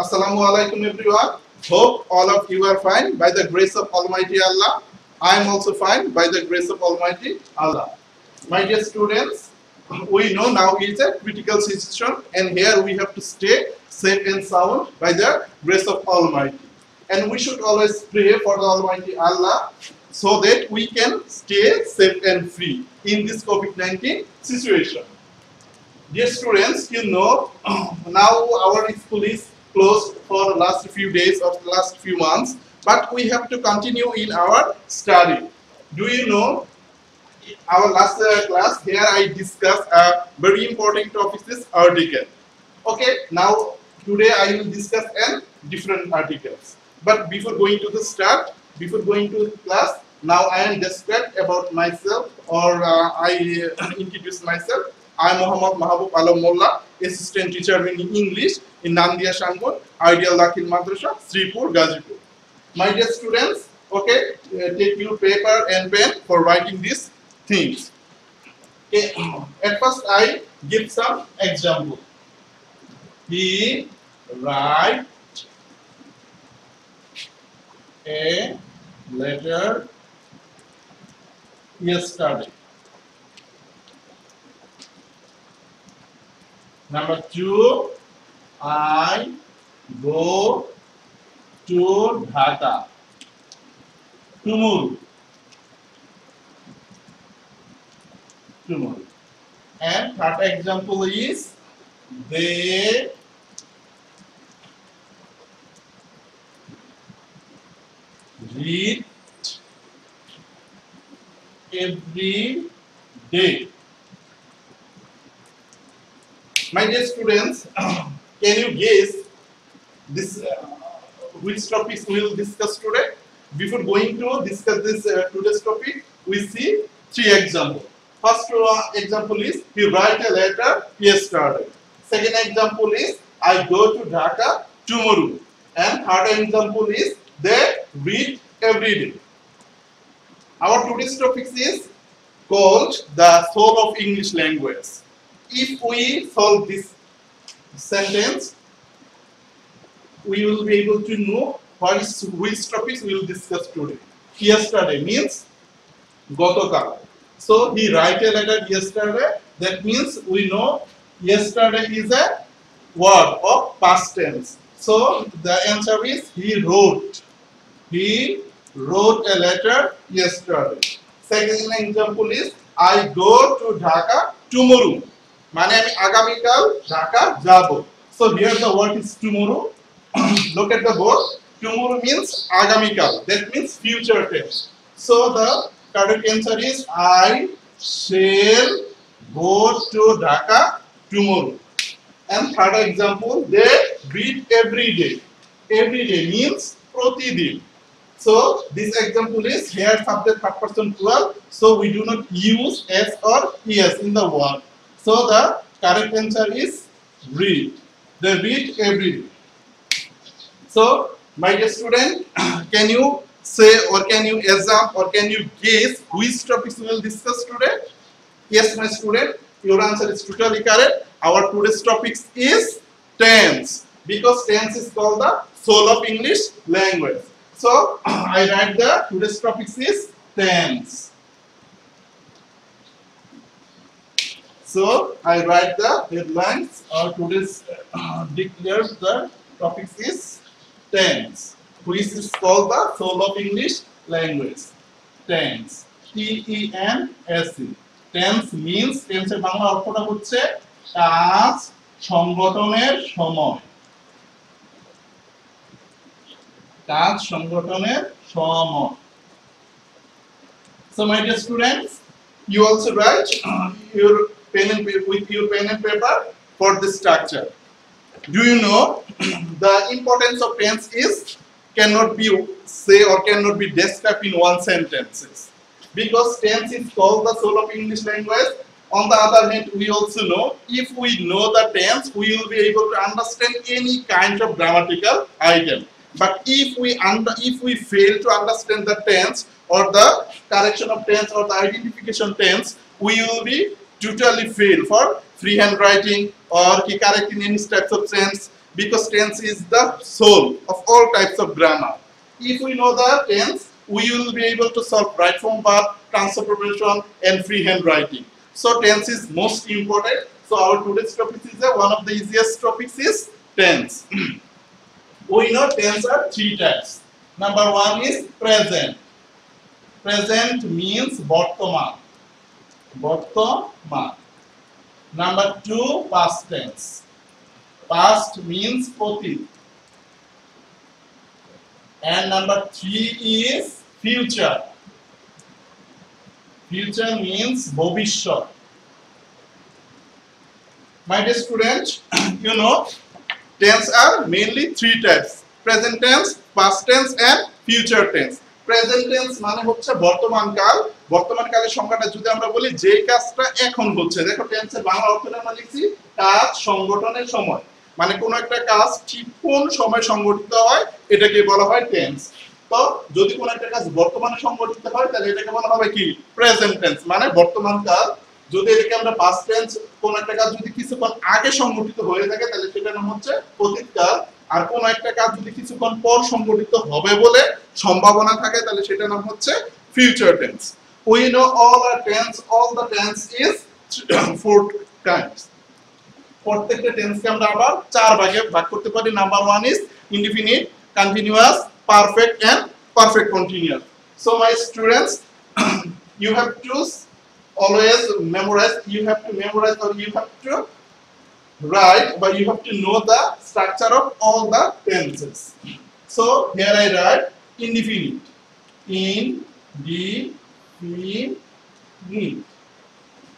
Assalamu alaikum everyone. Hope all of you are fine by the grace of Almighty Allah. I am also fine by the grace of Almighty Allah. My dear students, we know now is a critical situation and here we have to stay safe and sound by the grace of Almighty. And we should always pray for the Almighty Allah so that we can stay safe and free in this COVID-19 situation. Dear students, you know, now our school is closed for the last few days or the last few months, but we have to continue in our study. Do you know, our last class, here I discussed a very important topic, this article. Okay, now today I will discuss different articles. But before going to the start, before going to the class, now I am described about myself or I introduce myself. I am Muhammad Mahabub Alam Molla, assistant teacher in English in Nandia Shangpur, Ideal Dakhil Madrasa, Sripur, Gazipur. My dear students, okay, take your paper and pen for writing these things. Okay. At first, I give some example. He write a letter yesterday. Number 2, I go to Dhaka tomorrow. And third example is they read every day. My dear students, can you guess this which topics we will discuss today? Before going to discuss this today's topic, we see 3 examples. First example is he write a letter yesterday. Second example is I go to Dhaka tomorrow. And third example is they read every day. Our today's topic is called the soul of English language. If we solve this sentence, we will be able to know which topics we will discuss today. Yesterday means gotokal. So he write a letter yesterday. That means we know yesterday is a word of past tense. So the answer is he wrote. He wrote a letter yesterday. Second example is I go to Dhaka tomorrow. মানে আমি আগামীকাল ঢাকা যাব. So here the word is tomorrow. Look at the board. Tomorrow means আগামীকাল. That means future tense. So the correct answer is I shall go to Dhaka tomorrow. And third example, they read every day. Every day means প্রতিদিন. So this example is here subject third person plural. So we do not use s or es in the word. So the correct answer is read. They read every day. So my dear student, can you say or can you assume or can you guess which topics we will discuss today? Yes, my student, your answer is totally correct. Our today's topic is tense because tense is called the soul of English language. So I write the today's topic is tense. So I write the headlines or today's declares the topic is tense, which is called the soul of English language. Tense. T-E-N-S-E. Tense means tense এর বাংলা অর্থটা হচ্ছে কাজ সংগঠনের সময়। কাজ সংগঠনের সময়। So my dear students, you also write your pen and paper with your pen and paper for this structure. Do you know the importance of tense is cannot be say or cannot be described in one sentences because tense is called the soul of English language. On the other hand, we also know if we know the tense, we will be able to understand any kind of grammatical item. But if we fail to understand the tense or the correction of tense or the identification tense, we will be totally fail for freehand writing or correcting any types of sense because tense is the soul of all types of grammar. If we know the tense, we will be able to solve right form verb, transfer preparation, and freehand writing. So tense is most important. So our today's topic is one of the easiest topics is tense. We know tense are three types. Number one is present. Present means বর্তমান. বর্তমান. Number two, past tense. Past means অতীত. And number three is future. Future means ভবিষ্যৎ. My dear students, you know, tense are mainly three types: present tense, past tense, and future tense. Present tense মানে হচ্ছে বর্তমান কাল। বর্তমান কালের সংজ্ঞাটা যদি আমরা বলি যে কাজটা এখন হচ্ছে, দেখো টেন্সের বাংলা অর্থটা আমরা লিখছি কাজ সংগঠনের সময়, মানে কোন একটা কাজ ঠিক কোন সময় সংগঠিত হয় এটাকে বলা হয় টেন্স। তো যদি কোন একটা কাজ বর্তমানে সংগঠিত হয় তাহলে এটাকে বলা হবে কি প্রেজেন্ট টেন্স, মানে বর্তমান কাল। যদি এটাকে আমরা পাস্ট টেন্স, কোন একটা কাজ যদি কিছুক্ষণ আগে সংগঠিত হয়ে থাকে তাহলে সেটার নাম হচ্ছে অতীত কাল। আর কোন একটা কাজ যদি কিছুক্ষণ পর সংগঠিত হবে বলে সম্ভাবনা থাকে তাহলে সেটার নাম হচ্ছে future tense. We know all the tense is four kinds. প্রত্যেকটা টেন্সকে আমরা আবার চার ভাগে ভাগ করতে পারি। Number one is indefinite, continuous, perfect and perfect continuous. So my students, you have to always memorize, you have to memorize or you have to write, but you have to know the structure of all the tenses. So here I write indefinite. Indefinite.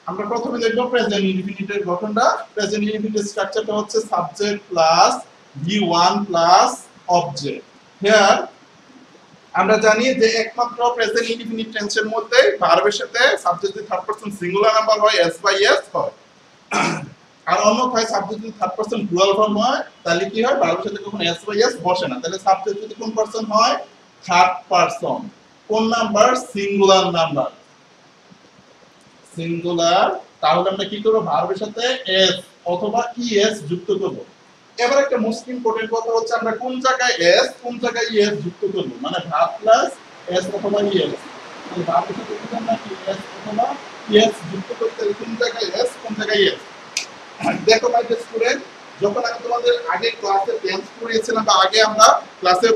আমরা প্রথমে দেখব present ইনডিফিনিটের গঠনটা। Present ইনডিফিনিটের স্ট্রাকচারটা হচ্ছে subject plus V1 plus object. Here আমরা জানি যে একমাত্র প্রেজেন্ট ইনডিফিনিট টেন্সের মধ্যে ভার্বের সাথে সাবজেক্ট যদি থার্ড পারসন সিঙ্গুলার নাম্বার হয় s বাই s হয়, আর অন্যথায় সাবজেক্ট যদি থার্ড পারসন প্লুরাল ফর্ম হয় তাহলে কি হয় ভার্বের সাথে কখনো s বাই s বসে না। তাহলে সাবজেক্ট যদি কোন পারসন হয় থার্ড পারসন, কোন নাম্বার সিঙ্গুলার নাম্বার, সিঙ্গুলার, তাহলে আমরা কি করব ভার্বের সাথে s অথবা es যুক্ত করব। এবার একটা মোস্ট ইম্পর্টেন্ট কথা হচ্ছে আমরা কোন জায়গায় s কোন জায়গায় es যুক্ত করব, মানে ভার্ব প্লাস s অথবা es, মানে ভার্বের সাথে যদি আমরা কি s অথবা es যুক্ত করতে কোন জায়গায় s কোন জায়গায় es। দেখো মাই ডিয়ার স্টুডেন্ট, যখন আমি তোমাদের আগে ক্লাসে টেন্স পড়িয়েছিলাম বা আগে আমরা ক্লাসে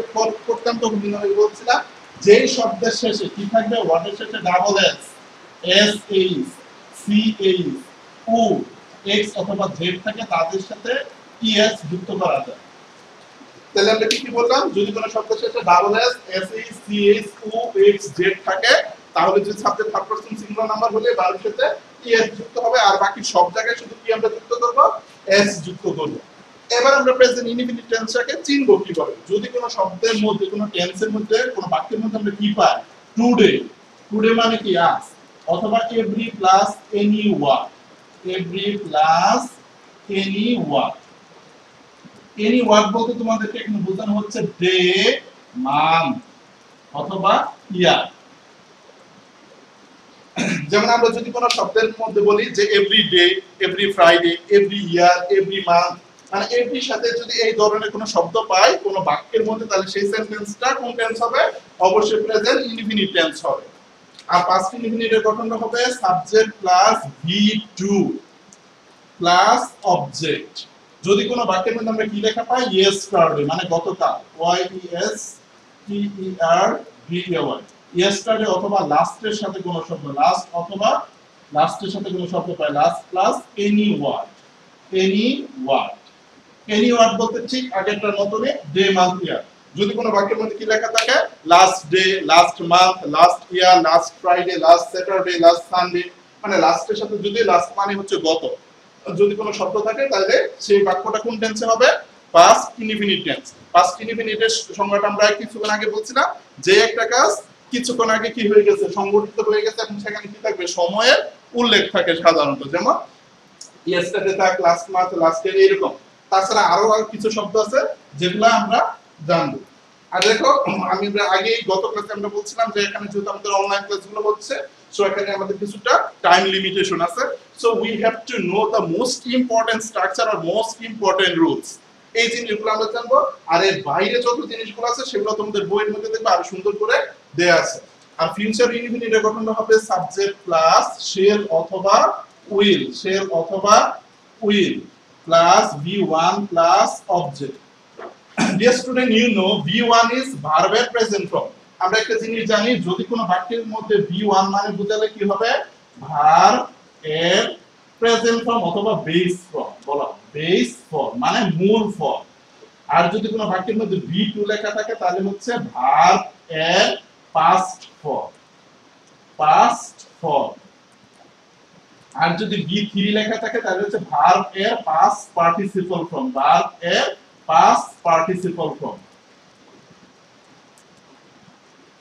পড়তাম তখন আমি বলছিলাম যেই শব্দের শেষে কি থাকবে, ওয়ার্ডের শেষে double s, s h, c h, u, x অথবা z থাকে তাদের সাথে es যুক্ত করা যায়। তাহলে আমরা কি বললাম, যদি কোনো শব্দের শেষে double s, s h, c h, u, x, z থাকে তাহলে যদি subject third person singular number হলে ভার্বের সাথে es যুক্ত হবে, আর বাকি সব জায়গায় শুধু কি আমরা যুক্ত করব, s যুক্ত করব। এবার আমরা প্রেজেন্ট ইনডিফিনিট টেন্সটাকে চিনব কিভাবে, যদি কোনো শব্দের মধ্যে কোনো টেন্সের মধ্যে কোনো বাক্যের মধ্যে আমরা কি পাই টুডে, টুডে মানে কি আজ, অথবা every plus any word, every plus any word. Any word বলতে তোমাদেরকে এখানে বোঝানো হচ্ছে ডে, মান্থ অথবা ইয়ার। যেমন আমরা যদি কোনো শব্দের মধ্যে বলি যে every day, every Friday, every year, every month, মানে এভরির সাথে যদি এই ধরনের কোনো শব্দ পাই কোনো বাক্যের মধ্যে তাহলে সেই সেন্টেন্সটা কোন টেন্স হবে, অবশ্যই প্রেজেন্ট ইনডিফিনিট টেন্স হবে। আর পাস্ট ইনডিফিনিটের গঠনটা হবে subject plus V2 plus object. যদি কোনো বাক্যের মধ্যে আমরা কি লেখা পাই ইয়েস্টারডে মানে গতকাল, YESTERDAY, ইয়েস্টারডে, অথবা লাস্টের সাথে কোনো শব্দ, লাস্ট অথবা লাস্টের সাথে কোনো শব্দ পাই last plus any word, any word. Any word বলতে ঠিক আগেরটার মতনই ডে, মান্থ, ইয়ার। যদি কোনো বাক্যের মধ্যে কি লেখা থাকে last day, last month, last year, last Friday, last Saturday, last Sunday, মানে লাস্টের সাথে যদি লাস্ট মানে হচ্ছে গত, যদি কোনো শব্দ থাকে তাহলে সেই বাক্যটা কোন টেন্সে হবে, পাস্ট ইনডিফিনিট টেন্স। পাস্ট ইনডিফিনিটের সংজ্ঞাটা আমরা কিছুক্ষণ আগে বলছিলাম যে একটা কাজ কিছুক্ষণ আগে কি হয়ে গেছে, সংগঠিত হয়ে গেছে, এবং সেখানে কি থাকবে সময়ের উল্লেখ থাকে সাধারণত, যেমন ইয়েস্টারডে থাক, লাস্ট মান্থ, লাস্ট ইয়ার, এরকম। তাছাড়া আরো কিছু শব্দ আছে যেগুলো আমরা জানবো। আর দেখো আমি আগে গত ক্লাসে আমরা বলছিলাম যে এখানে যেহেতু আমাদের অনলাইন ক্লাসগুলো হচ্ছে, সো এখানে আমাদের কিছুটা টাইম লিমিটেশন আছে। So we have to know the most important structure আর মোস্ট ইম্পর্টেন্ট রুলস। এই জিনিসগুলো আমরা জানবো। আর এর বাইরে যত জিনিসগুলো আছে সেগুলো তোমাদের বইয়ের মধ্যে দেখবে আরো সুন্দর করে দেয়া আছে। আর ফিউচার ইনফিনিটের গঠনটা হবে সাবজেক্ট প্লাস শেল অথবা উইল, শেল অথবা will plus V1 plus object. Dear student, you know V1 is verb এর present form. আমরা একটা জিনিস জানি, যদি কোনো বাক্যের মধ্যে V1 মানে বোঝালে কি হবে, ভার্ব এর প্রেজেন্ট ফর্ম অথবা বেস ফর্ম, বলা বেস ফর্ম মানে মূল ফর্ম। আর যদি কোনো বাক্যের মধ্যে V2 লেখা থাকে তাহলে হচ্ছে ভার্ব এর পাস্ট ফর্ম, পাস্ট ফর্ম। আর যদি V3 লেখা থাকে তাহলে হচ্ছে ভার্ব এর পাস্ট পার্টিসিপল ফর্ম, ভার্ব এর past participle form,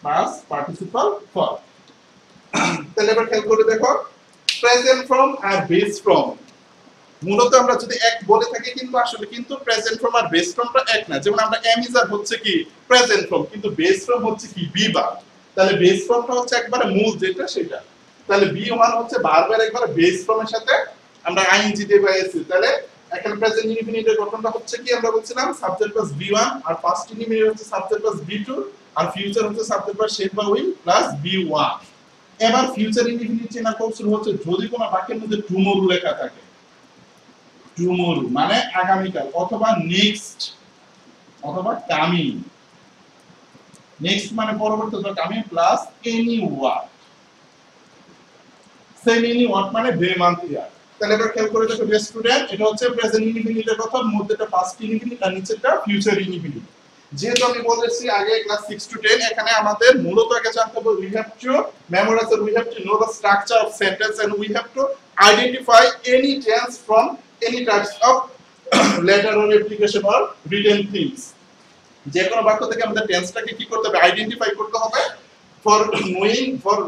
past participle form। তাহলে এবার খেয়াল করে দেখো, প্রেজেন্ট ফর্ম আর বেস ফর্ম মূলত আমরা যদি এক বলে থাকি, কিন্তু আসলে কিন্তু প্রেজেন্ট ফর্ম আর বেস ফর্মটা এক না। যেমন আমরা am is are হচ্ছে কি প্রেজেন্ট ফর্ম, কিন্তু বেস ফর্ম হচ্ছে কি be verb। তাহলে বেস ফর্মটা হচ্ছে একবারে মূল যেটা সেটা। তাহলে B1 হচ্ছে ভার্বের একবারে বেস ফর্মের সাথে আমরা ing দিয়ে পাইছি। তাহলে এখানে প্রেজেন্ট ইনফিনিটের গঠনটা হচ্ছে কি, আমরা বলছিলাম সাবজেক্ট প্লাস V1, আর পাস্ট ইনফিনিট হচ্ছে সাবজেক্ট প্লাস V2, আর ফিউচার হচ্ছে সাবজেক্ট প্লাস শেল বা উইল প্লাস V1। এবার ফিউচার ইনফিনিট চেনার কৌশল হচ্ছে, যদি কোনো বাক্যের মধ্যে টুমরো লেখা থাকে, টুমরো মানে আগামীকাল, অথবা নেক্সট অথবা কামিং, নেক্সট মানে পরবর্তী অথবা coming plus any word, same any word মানে ডে মান্থ ইয়ার। তাহলে এবার খেয়াল করে দেখো ডিয়ার স্টুডেন্ট, এটা হচ্ছে প্রেজেন্ট ইনফিনিটের কথা, মধ্যেটা পাস্ট ইনফিনিট আর নিচেরটা ফিউচার ইনফিনিট। যেহেতু আমি বলেছি আগে ক্লাস 6 to 10, এখানে আমাদের মূলত আগে জানতে হবে, we have to memorize, we have to know the structure of sentence, and we have to identify any tense from any types of letter or application or written things। যে কোনো বাক্য থেকে আমাদের টেন্সটাকে কি করতে হবে, আইডেন্টিফাই করতে হবে, for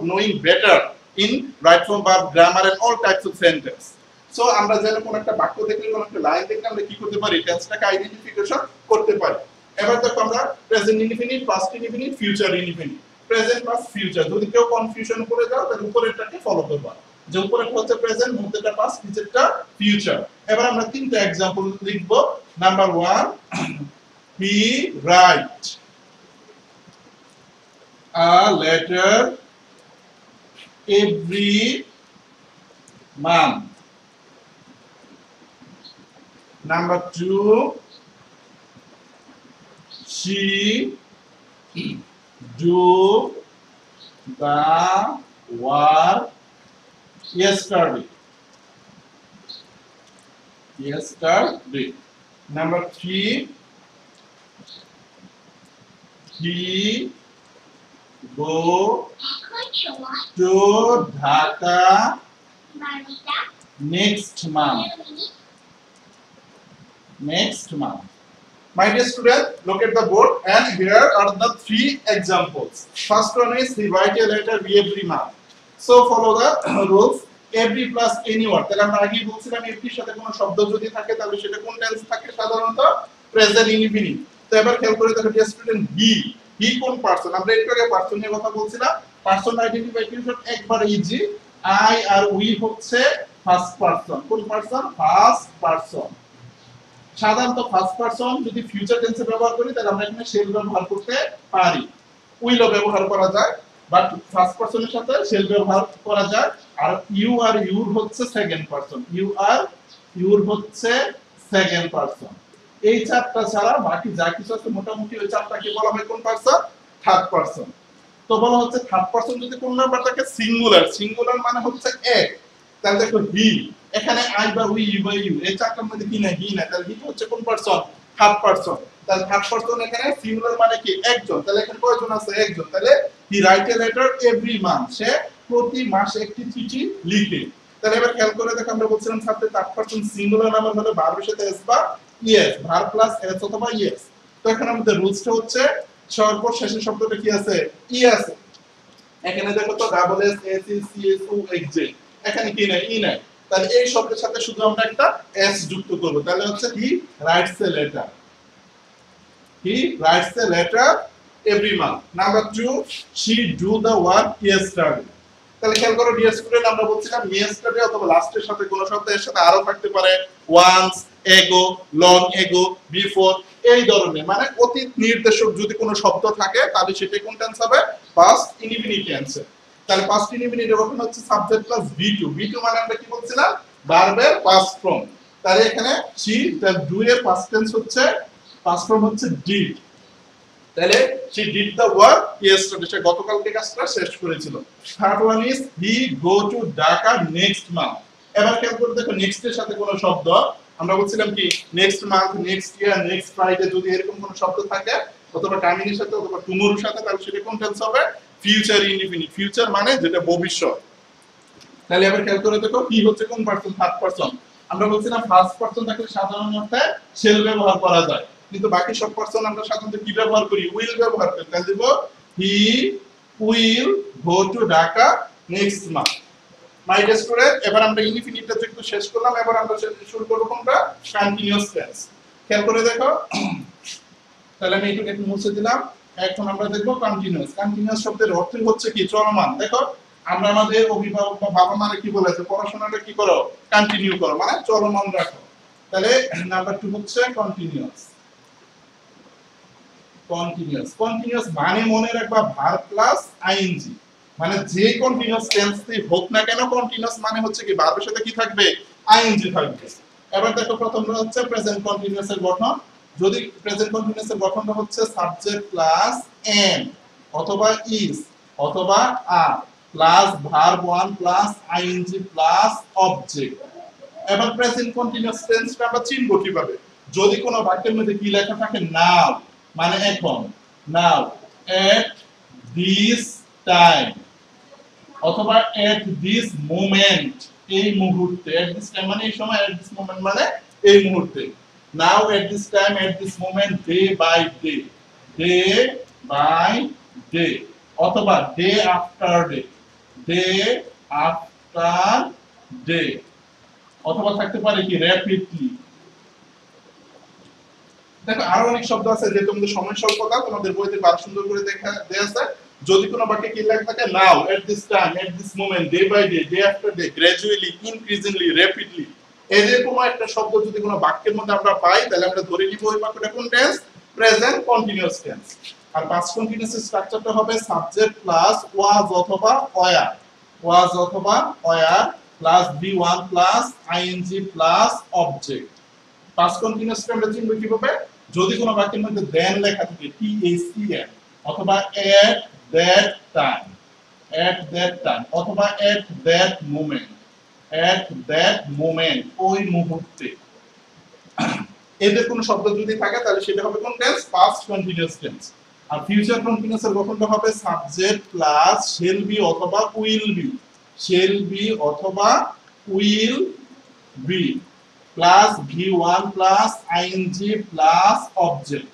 knowing better in right form, verb, grammar and all types of sentence। So আমরা যেন কোন একটা বাক্য দেখলে, কোন একটা লাইন দেখলে আমরা কি করতে পারি, টেন্সটাকে আইডেন্টিফিকেশন করতে পারি। এবার দেখো আমরা present infinite, past infinite, future infinite. Present plus future, যদি কেউ কনফিউশন করে যাও তাহলে উপরেরটাকে ফলো করবা, যে উপরেরটা হচ্ছে প্রেজেন্ট, মধ্যেটা পাস্ট, নিচেরটা ফিউচার। এবার আমরা তিনটা एग्जांपल লিখব। Number 1, he write a letter every month। Number 2, she do the work yesterday, yesterday। Number 3, he go to Dhaka next month, next month। My dear student, look at the board, and here are the 3 examples। First one is, he write a letter every month। So follow the rules, every plus any word। তাহলে আমরা আগেই বলছিলাম every সাথে কোনো শব্দ যদি থাকে তাহলে সেটা কোন টেন্স থাকে, সাধারণত প্রেজেন্ট ইনফিনিট। তো এবার খেয়াল করে দেখো ডিয়ার স্টুডেন্ট, হি কোন পারসন, আমরা একটু আগে পারসনের কথা বলছিলাম। পারসন আইডেন্টিফিকেশন একবার ইজি, আই আর উই হচ্ছে ফার্স্ট পারসন। কোন পারসন? First person. সাধারণত ফার্স্ট পারসন যদি ফিউচার টেন্সে ব্যবহার করি তাহলে আমরা এখানে শেল ব্যবহার করতে পারি, উইলও ব্যবহার করা যায়, বাট ফার্স্ট পারসনের সাথে শেল ব্যবহার করা যায়। আর ইউ আর ইউর হচ্ছে সেকেন্ড পারসন, ইউ আর ইউর হচ্ছে সেকেন্ড পারসন। এই চারটা ছাড়া বাকি যা কিছু আছে মোটামুটি ওই চারটাকে বলা হয় কোন পারসন? Third person. তো বলা হচ্ছে থার্ড পারসন যদি কোন নাম্বারটাকে সিঙ্গুলার, সিঙ্গুলার মানে হচ্ছে এক, তাহলে দেখো হি, এখানে আই বা উই, ইউ বা ইউ, এই চারটার মধ্যে কি না, হি না, তাহলে হি হচ্ছে কোন পারসন? Third person. তাহলে থার্ড পারসন এখানে সিঙ্গুলার মানে কি? একজন। তাহলে এখানে কয়জন আছে? একজন। তাহলে he write a letter every month, সে প্রতি মাসে একটি চিঠি লিখে। তাহলে এবার খেয়াল করে দেখো, আমরা বলছিলাম সাথে থার্ড পারসন সিঙ্গুলার নাম্বার হলে ভার্বের সাথে এস বা ইএস, ভার্ব প্লাস এস অথবা ইএস। তো এখানে আমাদের রুলসটা হচ্ছে সর্বশেষের শব্দটা কি আছে? ই আছে। এখানে দেখো তো double S, S E, C S O X J, এখানে কি নাই? ই নাই। তাহলে এই শব্দের সাথে শুধু আমরা একটা এস যুক্ত করব, তাহলে হচ্ছে he writes a letter, he writes A letter every month. Number 2, she do the work yesterday। তাহলে খেয়াল করো ডিয়ার স্টুডেন্ট, আমরা বলছিলাম yesterday অথবা লাস্টের সাথে কোন শব্দ এর সাথে আরো থাকতে পারে, once, এগো, লং এগো, বিফোর, এই ধরনের মানে অতীত নির্দেশক যদি কোনো শব্দ থাকে তাহলে সেটা কোন টেন্স হবে? Past indefinite tense. তাহলে পাস্ট ইনডিফিনিট গঠন হচ্ছে সাবজেক্ট প্লাস বি2। বি2 মানে আমরা কি বলছিলাম? ভার্বের পাস্ট ফর্ম। তাহলে এখানে সি, তাহলে ডু এর পাস্ট টেন্স হচ্ছে, পাস্ট ফর্ম হচ্ছে ডিড। তাহলে she did the work yesterday, সে গতকালকে কাজটা শেষ করেছিল। Third one is he go to Dhaka next month। এবার খেয়াল করে দেখো নেক্সট এর সাথে কোন শব্দ, আমরা বলছিলাম কি next month, next year, next Friday যদি এরকম কোন শব্দ থাকে অথবা টাইমিং এর সাথে অথবা টুমরোর সাথে, তাহলে সেটা কোন টেন্স হবে? Future indefinite. ফিউচার মানে যেটা ভবিষ্যৎ। তাহলে এবার খেয়াল করে দেখো কি হচ্ছে কোন পারসন? Third person. আমরা বলছিলাম ফার্স্ট পারসন থাকলে সাধারণ অর্থে শেল ব্যবহার করা যায়, কিন্তু বাকি সব পারসন আমরা সাধারণত কি ব্যবহার করি? উইল ব্যবহার করি। তাহলে দেব he will go to Dhaka next month. My dear student, এবার আমরা ইনডিফিনিটটা একটু শেষ করলাম, এবার আমরা শুরু করব কোনটা? Continuous tense. খেয়াল করে দেখো, তাহলে আমি এটাকে একটু মুছে দিলাম। এখন আমরা দেখব কন্টিনিউয়াস। কন্টিনিউয়াস শব্দের অর্থ হচ্ছে কি? চলমান। দেখো আমরা আমাদের অভিভাবক বা বাবা মারা কি বলেছে? পড়াশোনাটা কি করো? কন্টিনিউ করো, মানে চলমান রাখো। তাহলে নাম্বার 2 হচ্ছে কন্টিনিউয়াস। কন্টিনিউয়াস, কন্টিনিউয়াস মানে মনে রাখবা ভার্ব প্লাস আইএনজি, মানে যে কন্টিনিউয়াস টেন্সই হোক না কেন কন্টিনিউয়াস মানে হচ্ছে কি ভার্বের সাথে কি থাকবে? আইএনজি থাকবে। এবার দেখো প্রথমটা হচ্ছে প্রেজেন্ট কন্টিনিউয়াস এর গঠন। যদি প্রেজেন্ট কন্টিনিউয়াস এর গঠনটা হচ্ছে সাবজেক্ট প্লাস এম অথবা ইজ অথবা are plus verb 1 plus ING plus object. এবার প্রেজেন্ট কন্টিনিউয়াস টেন্সটা আমরা চিনব কিভাবে? যদি কোনো বাক্যের মধ্যে কি লেখা থাকে? নাও মানে এখন, নাও এট দিস টাইম অথবা এট দিস মোমেন্ট, এই মুহূর্তে। এট দিস টাইম মানে এই সময়, এট দিস মোমেন্ট মানে এই মুহূর্তে। Now at this time, at this moment, day by day, day by day অথবা day after day, day after day অথবা থাকতে পারে কি র্যাপিডলি। দেখো আরো অনেক শব্দ আছে যে তোমাদের সময় স্বল্পতা, তোমাদের বইতে আরো সুন্দর করে দেখা দেয়া আছে। যদি কোনো বাক্যে কি লেখা থাকে? Now at this time, at this moment, day by day, day after day, gradually, increasingly, rapidly, এরকম একটা শব্দ যদি কোনো বাক্যের মধ্যে আমরা পাই তাহলে আমরা ধরে নিব ওই বাক্যটা কোন টেন্স? Present continuous tense. আর পাস্ট কন্টিনিউয়াস এর স্ট্রাকচারটা হবে সাবজেক্ট প্লাস ওয়াজ অথবা ওয়্যার, ওয়াজ অথবা were plus V one plus ING plus object. Past continuous টা আমরা চিনব কিভাবে? যদি কোনো বাক্যের মধ্যে দেন লেখা থাকে THEN অথবা at that time, at that time অথবা at that moment, at that moment, ওই মুহূর্তে, এদের কোনো শব্দ যদি থাকে তাহলে সেটা হবে কোন টেন্স? Past continuous tense. আর ফিউচার কন্টিনিউয়াস এর গঠনটা হবে সাবজেক্ট প্লাস shall be অথবা will be, shall be অথবা will be plus v1 plus ING plus object.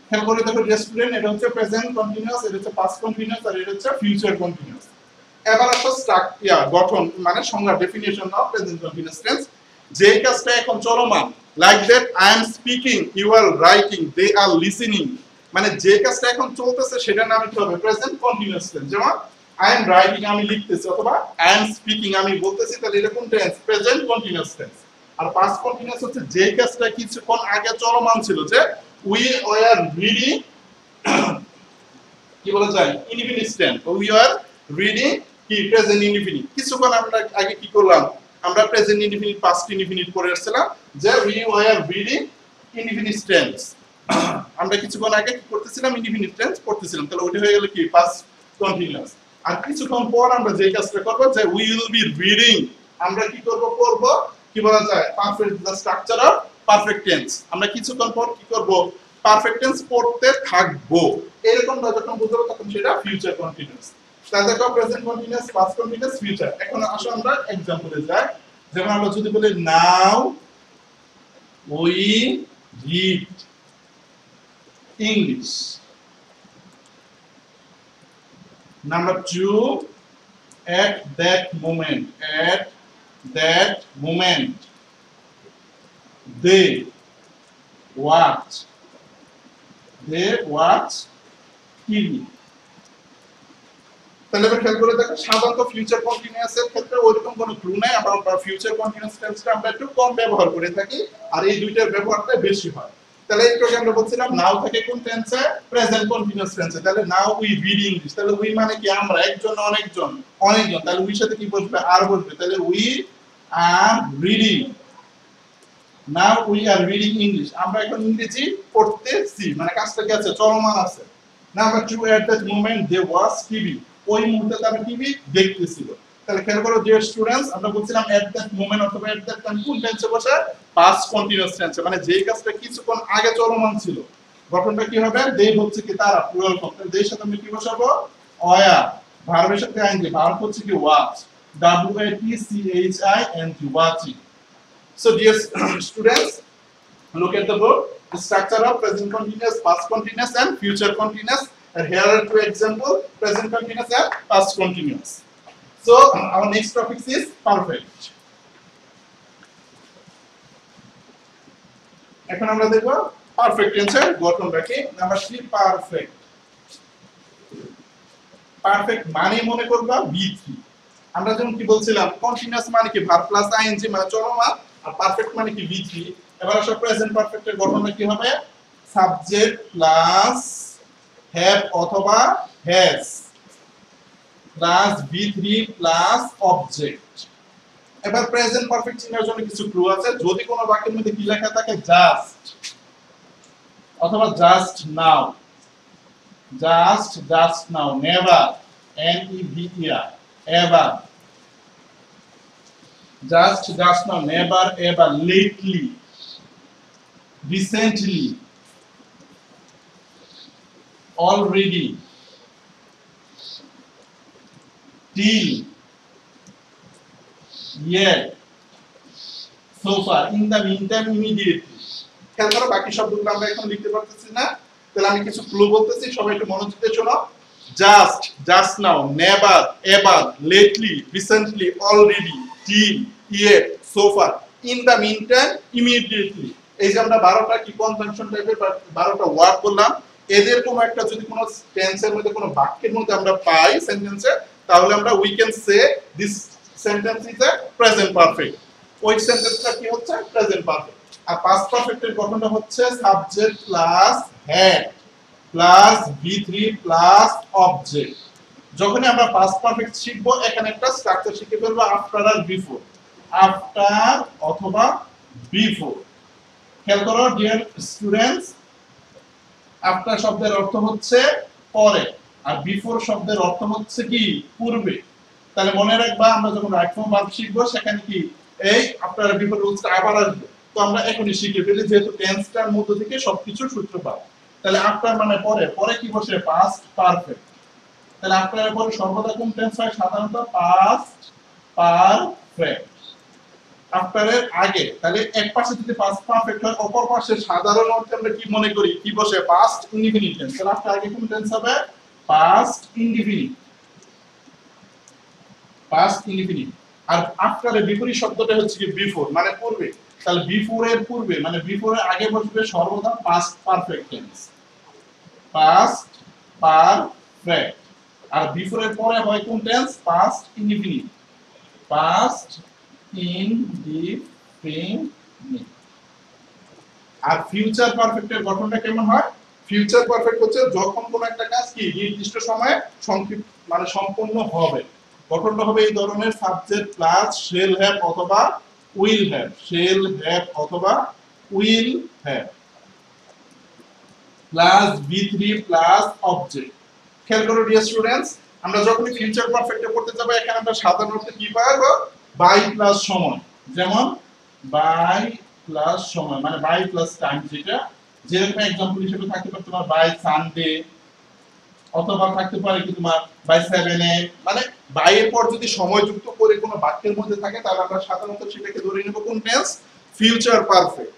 খেয়াল করে দেখো স্টুডেন্ট, এটা হচ্ছে প্রেজেন্ট কন্টিনিউয়াস, এটা হচ্ছে পাস্ট কন্টিনিউয়াস, আর এটা হচ্ছে ফিউচার কন্টিনিউয়াস। এবার আসো স্ট্রাকচার, গঠন মানে সংজ্ঞা, definition of present continuous tense. যে কাজটা এখন চলমান, like that I am speaking, you are writing, they are listening, মানে যে কাজটা এখন চলতেছে সেটার নাম কি হবে? Present continuous tense. যেমন আই এম রাইটিং, আমি লিখতেছি, অথবা আই এম স্পিকিং, আমি বলতেছি, তাহলে এটা কোন টেন্স? Present continuous tense. আর পাস্ট কন্টিনিউয়াস হচ্ছে যে কাজটা কিছুক্ষণ আগে চলমান ছিল, যে উই ওয়ার রিডিং, কি বলা যায়? Indefinite tense. We are reading কি? Present indefinite. কিছুক্ষণ আমরা আগে কি করলাম? আমরা প্রেজেন্ট ইনডিফিনিট পাস্ট ইনডিফিনিট পড়ে আসছিলাম, যে we were reading indefinite tense. আমরা কিছুক্ষণ আগে কি করতেছিলাম? ইনডিফিনিট টেন্স পড়তেছিলাম, তাহলে ওটা হয়ে গেল কি? Past continuous. আর কিছুক্ষণ পর আমরা যে কাজটা করব, যে উই উইল বি রিডিং, আমরা কি করব? পড়ব, কি বলা যায়? Perfect, the structure of perfect tense. আমরা কিছুক্ষণ পর কি করব? পারফেক্ট টেন্স পড়তে থাকবো। এরকম যখন বুঝবো তখন সেটা ফিউচার কন্টিনিউয়াস। তাহলে দেখো present continuous, past continuous, future. এখন আসো আমরা एग्जांपले যাই। যেমন আমরা যদি বলি নাও we read English. Number 2, at that moment, at that moment they watch TV. তাহলে এবার খেয়াল করে দেখো সাধারণত ফিউচার কন্টিনিউয়াস এর ক্ষেত্রে ওইরকম কোনো ক্লু নাই, আমরা ফিউচার কন্টিনিউয়াস টেন্সটা আমরা একটু কম ব্যবহার করে থাকি আর এই দুইটার ব্যবহারটা বেশি হয়। তাহলে একটু আগে আমরা বলছিলাম নাও থাকে কোন টেন্সে, প্রেজেন্ট কন্টিনিউয়াস টেন্সে। তাহলে নাও উই রিড ইংলিশ, তাহলে উই মানে কি আমরা, একজন অনেকজন, অনেকজন, তাহলে উই সাথে কি বসবে, আর বসবে, তাহলে we are reading, now we are reading English, আমরা এখন ইংরেজি পড়তেছি, মানে কাজটা কি আছে, চলমান আছে। Number 2 at that moment they was TV, ওই মুহূর্তে তারা টিভি দেখতেছিল। তাহলে খেয়াল করো ডিয়ার স্টুডেন্টস, আমরা বলছিলাম এট দ্যাট মোমেন্ট অথবা এট দ্যাট টাইম কোন টেন্সে বসে, পাস্ট কন্টিনিউয়াস টেন্সে, মানে যেই কাজটা কিছুক্ষণ আগে চলমান ছিল। গঠনটা কি হবে, দে হচ্ছে কি তারা, প্লুরাল ফর্ম, তাহলে দের সাথে আমরা কি বসাবো, ওয়া, ভার্বের সাথে আইএনজি, ভার্ব হচ্ছে কি watch, W A T C H I N T, watching. So dear students, look at the board, the structure of present continuous, past continuous and future continuous, and here are two examples, present continuous and past continuous. So our next topic is perfect. এখন আমরা দেখব perfect টেন্সের গঠনটা কি। Number 3 perfect. Perfect মানে মনে করবা V3, আমরা যেমন কি বলছিলাম কন্টিনিউয়াস মানে কি ভার্ব প্লাস আইএনজি মানে চলমান, আর পারফেক্ট মানে কি V3। এবার আসলে প্রেজেন্ট পারফেক্টের গঠনটা কি হবে, সাবজেক্ট প্লাস হ্যাভ অথবা has plus V3 plus object. এবার প্রেজেন্ট পারফেক্ট চিহ্নের জন্য কিছু ক্লু আছে, যদি কোনো বাক্যের মধ্যে কি লেখা থাকে জাস্ট অথবা just now, just now, never NEVER, ever, just now, never, ever, lately, recently, already, till, yet, so far, in the meantime, immediately। খেয়াল করো বাকি শব্দগুলো আমরা এখন লিখতে পারতেছি না, তাহলে আমি কিছু ক্লু বলতেছি, সবাই একটু মনোযোগ দিয়ে শোনো। just now, never, ever, lately, recently, already, till, yet, so far, in the meantime, immediately। এই যে আমরা 12টা কি কনজাংশন টাইপের 12টা ওয়ার্ড বললাম, এদের কোনো একটা যদি কোনো টেন্সের মধ্যে কোনো বাক্যের মধ্যে আমরা পাই সেন্টেন্সে, তাহলে আমরা we can say this sentence is a present perfect. ওই সেন্টেন্সটা কি হচ্ছে, প্রেজেন্ট পারফেক্ট। আর পাস্ট পারফেক্টের গঠনটা হচ্ছে subject plus had plus V3 plus object. যখনই আমরা পাস্ট পারফেক্ট শিখবো, এখানে একটা স্ট্রাকচার শিখে ফেলবো, আফটার আর বিফোর, আফটার অথবা বিফোর। খেয়াল করো ডিয়ার স্টুডেন্টস, আফটার শব্দের অর্থ হচ্ছে পরে, আর বিফোর শব্দের অর্থ হচ্ছে কি পূর্বে। তাহলে মনে রাখবা, আমরা যখন রাইট ফর্ম ভার্ব শিখবো সেখানে কি এই আফটার আর বিফোর রুলসটা আবার আসবে, তো আমরা এখনই শিখে ফেলি, যেহেতু টেন্সটার মধ্য থেকে সবকিছুর সূত্রপাত। তাহলে আফটার মানে পরে, পরে কি বসে, পাস্ট পারফেক্ট। তাহলে আফটার এর পরে সর্বদা কোন টেন্স হয়, সাধারণত পাস্ট পারফেক্ট। আফটার এর আগে, তাহলে এক পাশে যদি পাস্ট পারফেক্ট হয়, অপর পাশে সাধারণ অর্থে আমরা কি মনে করি, কি বসে, পাস্ট ইনডিফিনিট টেন্স। তাহলে আফটার আগে কোন টেন্স হবে, পাস্ট ইনডিফিনিট, পাস্ট ইনডিফিনিট। আর আফটার এর বিপরীত শব্দটা হচ্ছে কি বিফোর, মানে পূর্বে। তাহলে বিফোর এর পূর্বে মানে বিফোর এর আগে বসবে সর্বদা past perfect tense, past perfect. আর বিফোর এর পরে হয় কোন tense, past indefinite, past indefinite. আর ফিউচার পারফেক্টের গঠনটা কেমন হয়, ফিউচার পারফেক্ট হচ্ছে যখন কোন একটা কাজ কি নির্দিষ্ট সময়ে সংক্ষিপ্ত মানে সম্পূর্ণ হবে। গঠনটা হবে এই ধরনের, সাবজেক্ট প্লাস শেল হ্যাভ অথবা উইল হ্যাভ, শেল হ্যাভ অথবা will have plus V3 plus object. খেয়াল করো ডিয়ার স্টুডেন্টস, আমরা যখনই ফিউচার পারফেক্টে পড়তে যাব, এখানে আমরা সাধারণত কি পাবো, বাই প্লাস সময়, যেমন বাই প্লাস সময় মানে বাই প্লাস টাইম, যেটা যেরকম एग्जांपल হিসেবে থাকতে পারে তোমার বাই সানডে, অথবা থাকতে পারে কি তোমার বাই 7 এ, মানে বাই এর পর যদি সময় যুক্ত করে কোনো বাক্যের মধ্যে থাকে, তাহলে আমরা সাধারণত সেটাকে ধরে নেব কোন tense, future perfect.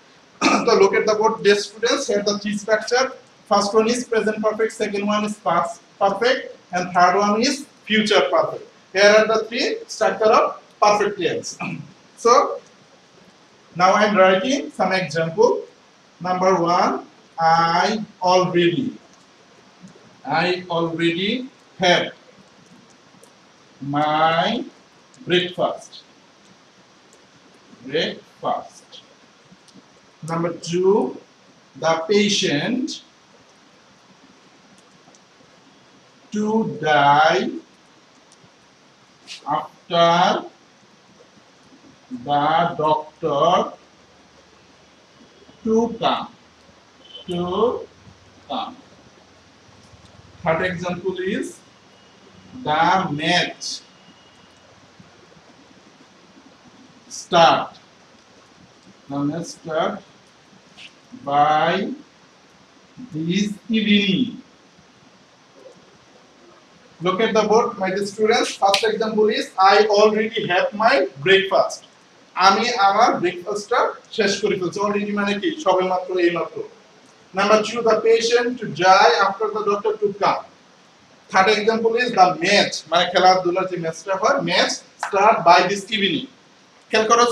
So look at the board, dear students, here the three structure. First one is present perfect, second one is past perfect, and third one is future perfect. Here are the three structure of perfect tense. So now I am writing some example. Number 1, I already have, my breakfast. Breakfast. Number 2, the patient to die after the doctor to come. Third example is the match start. The match start by this evening. Look at the board, my dear students. First example is I already have my breakfast. আমি আমার ব্রেকফাস্টটা শেষ করে ফেলছি। Already মানে কি সবেমাত্র এইমাত্র। Number 2, the patient to die after the doctor to come. Third example is the match, মানে খেলাধুলার যে ম্যাচটা হয়, match start by this evening. খেয়াল করো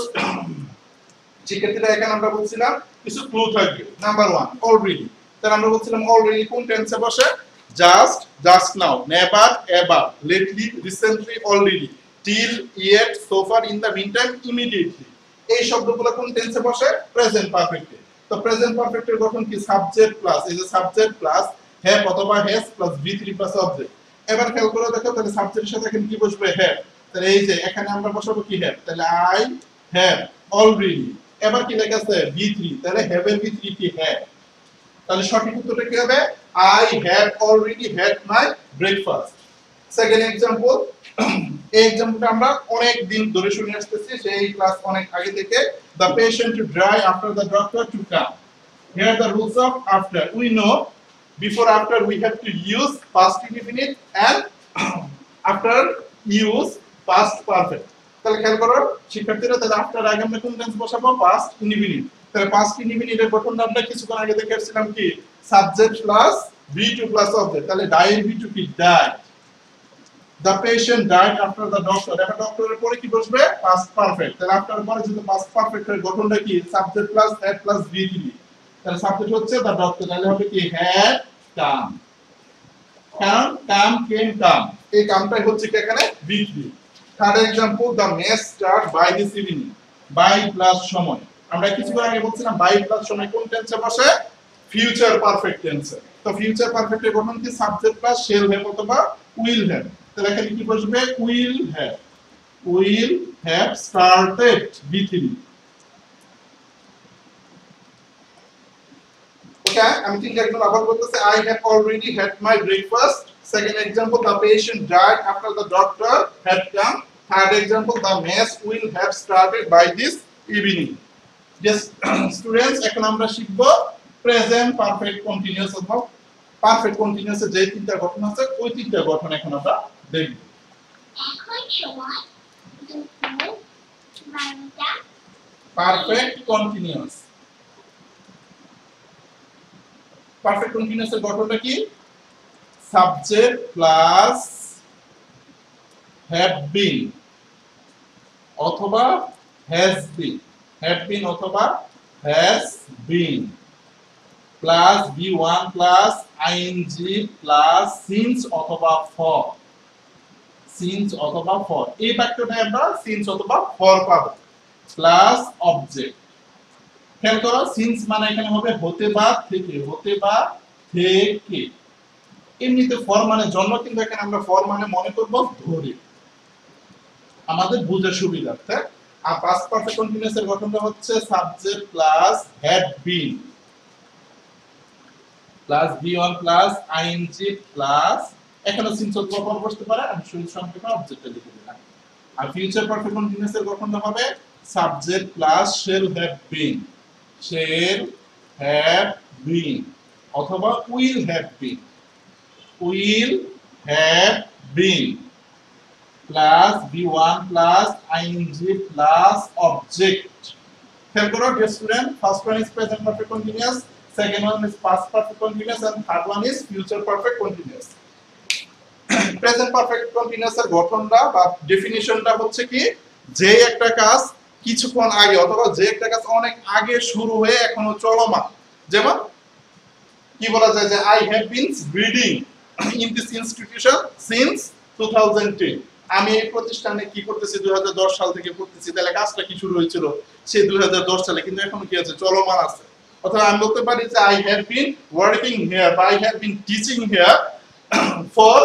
শিক্ষার্থীরা, এখানে আমরা বলছিলাম কিছু ক্লু থাকবে। Number 1, already. তাহলে আমরা বলছিলাম অলরেডি কোন টেন্সে বসে? Just, just now, never, ever, lately, recently, already, till, yet, so far, in the meantime, immediately. এই শব্দগুলো কোন টেন্সে বসে? প্রেজেন্ট পারফেক্টে। তো প্রেজেন্ট পারফেক্টের গঠন কি? সাবজেক্ট প্লাস, এই যে সাবজেক্ট প্লাস হ্যাভ অথবা has plus V3 plus object. এবার খেয়াল করে দেখো, তাহলে সাবজেক্টের সাথে এখানে কি বসবে? হ্যাভ। তাহলে এই যে এখানে আমরা বসাবো কি? হ্যাভ। তাহলে আই হ্যাভ অলরেডি। এবার কি লেখা আছে? V3। তাহলে হ্যাভ এর V3 কি? হ্যাভ। তাহলে সঠিক উত্তরটা কি হবে? I have already had my breakfast. Second example, এই এক্সাম্পলটা আমরা অনেক দিন ধরে শুনে আসতেছি, সেই ক্লাস অনেক আগে থেকে। The patient to die after the doctor to come. Here are the rules of after. We know before after we have to use past indefinite and after use past perfect. তাহলে খেয়াল করো শিক্ষার্থীরা, তাহলে after আগে আমরা কোন tense বসাবো? Past indefinite. তাহলে পাস্ট ইনডিফিনিটের গঠনটা আমরা কিছুক্ষণ আগে দেখে আসছিলাম কি? Subject plus V2 plus object. তাহলে ডাই এর V2 কি? Die. The patient died after the doctor. এখন ডক্টরের পরে কি বসবে? Past perfect. তাহলে আফটার পরে যদি পাস্ট পারফেক্টের গঠনটা কি? Subject plus had plus V3। তাহলে সাবজেক্ট হচ্ছে the doctor, তাহলে হবে কি? had come। কারণ কাম, কেম, কাম, এই কামটাই হচ্ছে কি এখানে? V3। Third example, the match start by this evening. By plus সময়। আমরা কিছুক্ষণ আগে বলছিলাম বাই প্লাস সময় কোন টেন্সে বসে? ফিউচার পারফেক্ট টেন্সে। তো ফিউচার পারফেক্টের গঠন কি? সাবজেক্ট প্লাস শেল হ্যাভ অথবা উইল হ্যাভ। তাহলে এখানে কি বসবে? Will have. Will have started V3। ওকে, আমি তিনটা একদম আবার বলতেছি। I have already had my breakfast. Second example, the patient died after the doctor had come. Third example, the match will have started by this evening. Yes, students, এখন আমরা শিখব present perfect continuous অথবা perfect continuous এর যে তিনটা গঠন আছে, ওই তিনটা গঠন এখন আমরা দেখব। এখন সময় দুপুর 12টা। Perfect continuous. পারফেক্ট কন্টিনিউয়াস এর গঠনটা কি? সাবজেক্ট প্লাস have been অথবা has been, have been অথবা has been plus V1 plus ing plus since অথবা for, since অথবা for। এই বাক্যটায় আমরা since অথবা for পাবো প্লাস অবজেক্ট। খেয়াল করো, since মানে এখানে হবে হতে বা থেকে, হতে বা থেকে। এমনিতে for মানে জন্য, কিন্তু এখানে আমরা for মানে মনে করব ধরে, আমাদের বুঝার সুবিধার্থে। আর পাস্ট পারফেক্ট কন্টিনিউয়াস এর গঠনটা হচ্ছে subject plus had been plus V1 plus ing plus এখানে সিন্স অথবা ফর বসতে পারে, আমি শুধু সংক্ষেপে অবজেক্টটা লিখে দিলাম। আর ফিউচার পারফেক্ট কন্টিনিউয়াস এর গঠনটা হবে subject plus shall have been, shall have been অথবা will have been, will have been plus V1 plus ing plus object. খেয়াল করো dear student, first one is present perfect continuous, second one is past perfect continuous and third one is future perfect continuous. Present perfect continuous এর গঠনটা বা ডেফিনিশনটা হচ্ছে কি? যে একটা কাজ কিছুক্ষণ আগে অথবা যে একটা কাজ অনেক আগে শুরু হয়ে এখনো চলমান। যেমন কি বলা যায় যে I have been reading in this institution since 2010. আমি এই প্রতিষ্ঠানে কি করতেছি 2010 সাল থেকে করতেছি, তাহলে কাজটা কি শুরু হয়েছিল সেই 2010 সালে, কিন্তু এখন কি আছে, চলমান আছে। অথবা আমি বলতে পারি যে I have been working here বা I have been teaching here for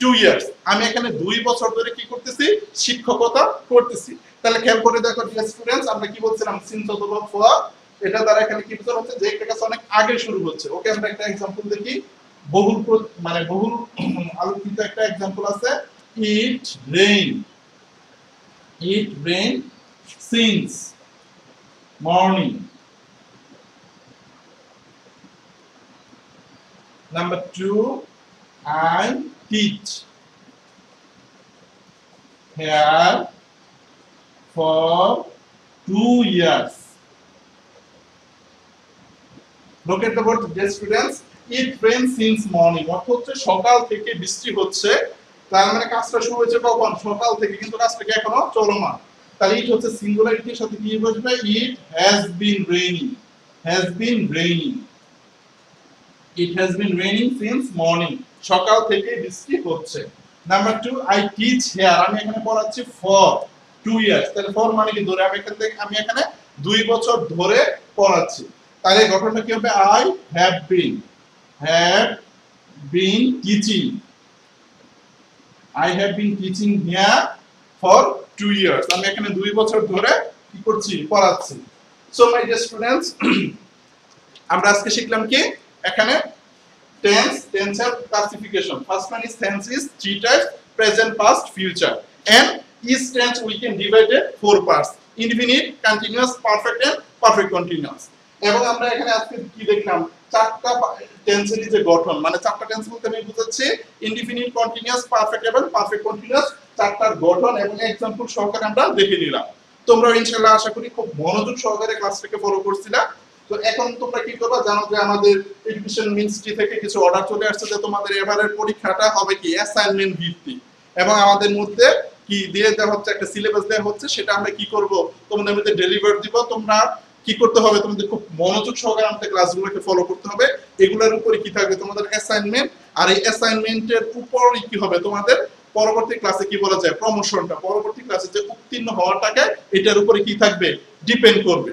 2 years. আমি এখানে 2 বছর ধরে কি করতেছি, শিক্ষকতা করতেছি। তাহলে খেয়াল করে দেখো ডিয়ার স্টুডেন্টস, আমরা কি বলছিলাম সিন্স অথবা ফর, এটা দ্বারা এখানে কি বোঝানো হচ্ছে যে একটা কাজ অনেক আগে শুরু হচ্ছে। ওকে, আমরা একটা एग्जांपल দেখি, বহুল মানে বহুল আলোচিত একটা एग्जांपल আছে, ইট rain since morning. Number 2, I teach here for 2 years. Look at the word, dear students. It rains since morning. অর্থ হচ্ছে সকাল থেকে বৃষ্টি হচ্ছে, তার মানে কাজটা শুরু হয়েছে কখন, সকাল থেকে, কিন্তু কাজটা কি এখনো চলমান। তাহলে ইট হচ্ছে সিঙ্গুলারিটির সাথে কি বসবে, it has been raining, has been raining, it has been raining since morning, সকাল থেকে বৃষ্টি হচ্ছে। নাম্বার 2, আই টিচ হিয়ার, আমি এখানে পড়াচ্ছি ফর 2 ইয়ার্স। তাহলে ফর মানে কি ধরে, আমি এখানে 2 বছর ধরে পড়াচ্ছি। তাহলে গঠনটা কি হবে, I have been teaching, I have been teaching here for 2 years. আমি এখানে 2 বছর ধরে কি করছি, পড়াচ্ছি। সো মাই ডিয়ার স্টুডেন্টস, আমরা আজকে শিখলাম কি, এখানে tense classification. First one is tense is 3 types: present, past, future. And each tense we can divide it 4 parts: indefinite, continuous, perfect and perfect continuous. এবং আমরা এখানে আজকে কি দেখলাম, চারটা টেন্সের যে গঠন, মানে চারটা টেন্স বলতে আমি বুঝাচ্ছি ইনডিফিনিট, কন্টিনিউয়াস, পারফেক্ট এবং পারফেক্ট কন্টিনিউয়াস, চারটার গঠন এবং एग्जांपल সহকারে আমরা দেখে নিলাম। তোমরা ইনশাআল্লাহ আশা করি খুব মনোযোগ সহকারে ক্লাসটাকে ফলো করছিলা। তো এখন তোমরা কি করবা, জানো যে আমাদের এডুকেশন মিনিস্ট্রি থেকে কিছু অর্ডার চলে আসছে যে তোমাদের এবারের পরীক্ষাটা হবে কি অ্যাসাইনমেন্ট ভিত্তিক, এবং আমাদের মধ্যে কি দিয়ে দেওয়া হচ্ছে, একটা সিলেবাস দেওয়া হচ্ছে, সেটা আমরা কি করব, তোমাদের মধ্যে ডেলিভার দিব। তোমরা কি করতে হবে, তোমাদের খুব মনোযোগ সহকারে আমাদের ক্লাসগুলোকে ফলো করতে হবে। এগুলোর উপরে কি থাকবে, তোমাদের অ্যাসাইনমেন্ট, আর এই অ্যাসাইনমেন্টের উপরই কি হবে, তোমাদের পরবর্তী ক্লাসে কি বলা যায়, প্রমোশনটা, পরবর্তী ক্লাসে যে উত্তীর্ণ হওয়াটাকে এটার উপরে কি থাকবে, ডিপেন্ড করবে।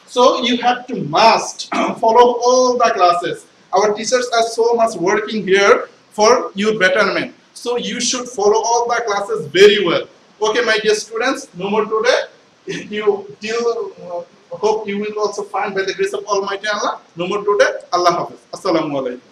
So you have to must follow all the classes. Our teachers are so much working here for your betterment. So you should follow all the classes very well. Okay, my dear students, no more today. Hope you will also find by the grace of Almighty Allah. No more today. Allah Hafiz. Assalamu alaikum.